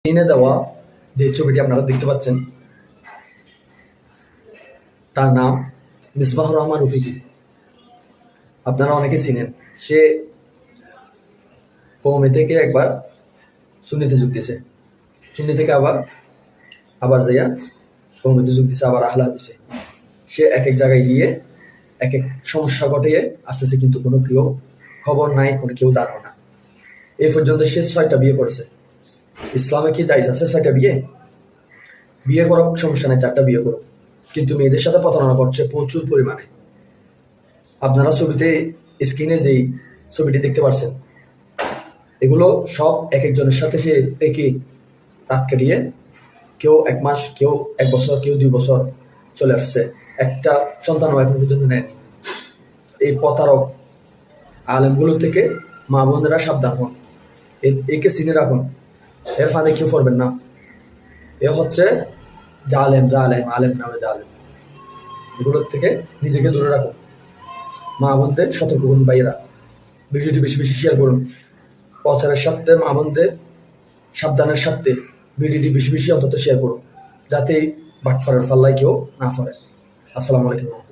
স্ক্রিনে দেওয়া যে ছবিটি আপনারা দেখতে পাচ্ছেন তার নাম মিসবাহুর রহমান রফিকি। আপনারা অনেকে চিনেন। সে কওমি থেকে একবার সুন্নিতে যোগ দিয়েছে, সুন্নি থেকে আবার যাইয়া কওমিতে যোগ দিয়েছে, আবার আহলে হাদিসে। সে এক এক জায়গায় গিয়ে এক এক সমস্যা ঘটিয়ে আসতেছে, কিন্তু কোনো কেউ খবর নাই, কোনো কেউ জানে না। এই পর্যন্ত সে 6টা বিয়ে করেছে। ইসলামে কি জায়েজ আছে 6টা বিয়ে করো, সমস্যা নেই, 4টা বিয়ে করো, কিন্তু মেয়েদের সাথে প্রতারণা করছে প্রচুর পরিমাণে। আপনারা ছবিতে স্ক্রিনে যেই ছবিটি দেখতে পাচ্ছেন, এগুলো সব এক একজনের সাথে সে থেকে রাত কাটিয়ে, কেউ 1 মাস, কেউ 1 বছর, কেউ 2 বছর চলে আসছে, একটা সন্তানও এখন পর্যন্ত নেয়নি। এই প্রতারক আলেমগুলো থেকে মা বোনেরা সাবধান হন, একে চিনে রাখুন, এর ফাঁদে কেউ পড়বেন না। এ হচ্ছে জালেম, আলেম নামে জালেম। এগুলোর থেকে নিজেকে দূরে রাখুন। মা বোনদের সতর্ক করুন ভাইয়েরা, ভিডিওটি বেশি বেশি শেয়ার করুন। প্রচারের সাথে মা বোনদের সাবধানের সাথে ভিডিওটি বেশি বেশি অন্তত শেয়ার করুন, যাতে বাটপাড়ার পাল্লায় কেউ না পড়ে। আসসালামু আলাইকুম।